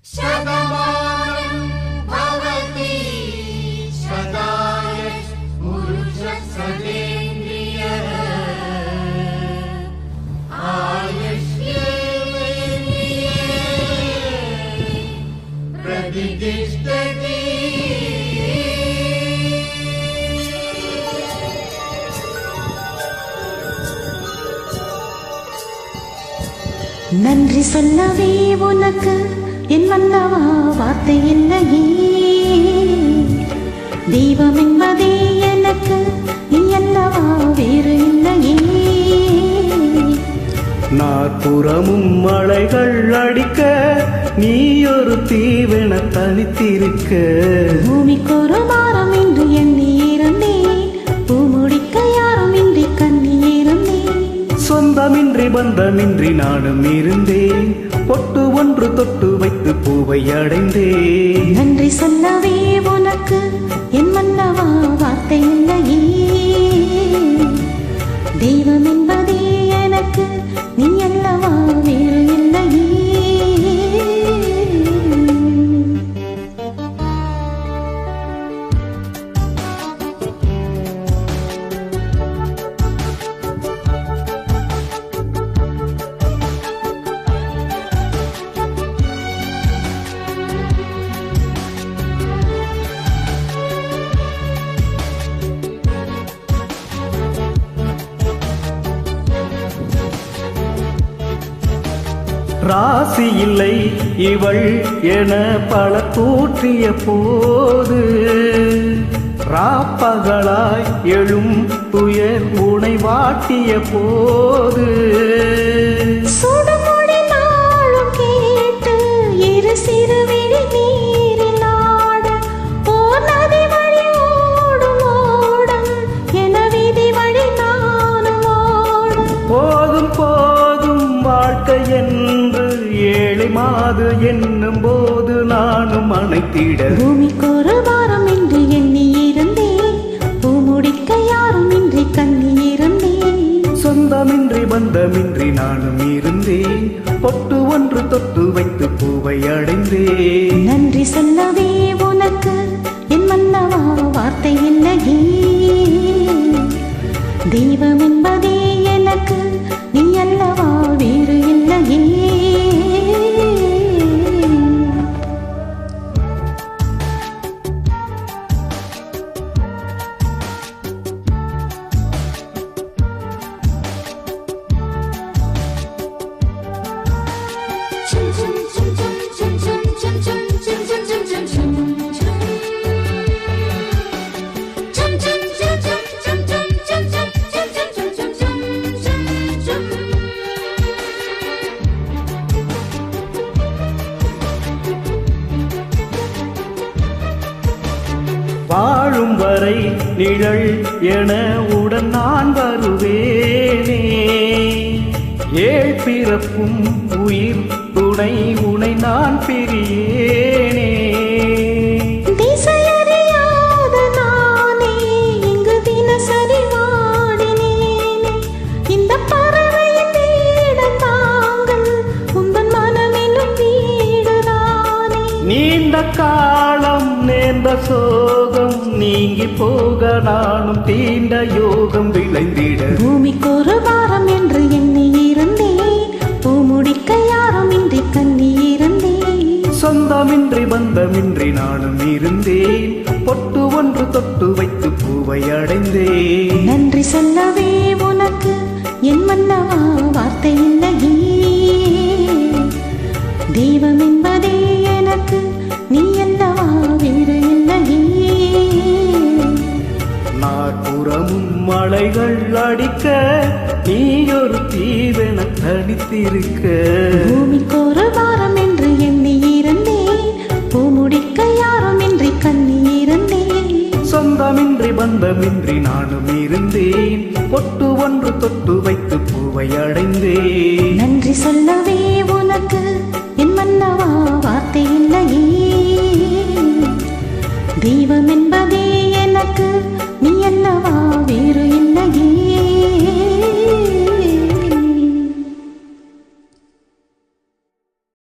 शतमानं भवति शताय पुरुषः सतेन्द्रियः आयुष्येवेन्द्रिये प्रतिष्ठति। நன்றி சொல்லவே உனக்கு என் மன்னவா வார்த்தை இல்லையே. தெய்வம் என்பதே எனக்கு நீ அல்லவா வேறு இல்லையே. நாற்புறமும் மலைகள் அடிக்க நீ ஒரு தீவென தனித்திருக்க. பூமிக்கு ஒரு பாரம் என்று எண்ணி இருந்தேன், பூமுடிக்க யாரும் இன்றி கண்ணி இருந்தேன். சொந்தமின்றி பந்தமின்றி நானும் இருந்தேன், பொட்டு ஒன்று தொட்டு வைத்து பூவை அடைந்தேன். நன்றி சொல்லவே உனக்கு என் மன்னவா வார்த்தை இல்லையே. தெய்வம் என்பதே எனக்கு நீ அல்லவா வேறு இல்லையே. ராசி இல்லை இவள் என பல கூற்றிய போது, ராப்பகலாய் எழும் துயர் உனை வாட்டிய போது, சுடுமொழி நாளும் கேட்டு இரு சிறுவிழி நீரில் ஆட, ஓர் நதி வழி ஓடும் ஓடம் என விதி வழி நானும் ஓட. போதும் போதும் வாழ்க்கை என்று ஏழை மாது என்னும் போது நானும் அணைத்திட. பூமிக்கு ஒரு பாரம் என்று எண்ணி இருந்தேன், பூமுடிக்க யாரும் இன்றி கண்ணி இருந்தேன். சொந்தமின்றி பந்தமின்றி நானும் இருந்தேன், பொட்டு ஒன்று தொட்டு வைத்து பூவை அடைந்தேன். நன்றி சொல்லவே உனக்கு என் மன்னவா வார்த்தை இல்லையே. தெய்வம் என்பதே எனக்கு நீ அல்லவா வேறு இல்லையே. வாழும் வரை நிழல் என உடன் நான் வருவேனே. ஏழ் பிறப்பும் உயிர் துணை உனை நான் பிரியேனே. திசையறியாத நானே இங்கு தினசரி வாடினேனே. இந்த பறவையின் வீடு தாங்கள் உந்தன் மனமெனும் வீடுதானே. நீண்ட காலம் நேர்ந்த சோகம் நீங்கி போக நானும் தீண்ட யோகம் விளைந்திட. பூமிக்கு ஒரு பாரம் என்று எண்ணி இருந்தேன், பூமுடிக்க யாரும் இன்றி கண்ணி இருந்தேன். சொந்தமின்றி பந்தமின்றி நானும் இருந்தேன், பொட்டு ஒன்று தொட்டு வைத்து பூவை அடைந்தேன். நன்றி சொல்லவே உனக்கு என் மன்னவா வார்த்தை இல்லையே. தெய்வம் என்பதே எனக்கு நீ அல்லவா வேறு இல்லையே. நாற்புறமும் மலைகள் அடிக்க நீ ஒரு தீவென தனித்திருக்க. பூமிக்கு ஒரு பாரம் என்று எண்ணி இருந்தேன், பூமுடிக்க யாரும் இன்றி கண்ணி இருந்தேன். சொந்தமின்றி பந்தமின்றி நானும் இருந்தேன், பொட்டு ஒன்று தொட்டு வைத்து பூவை அடைந்தேன். நன்றி சொல்லவே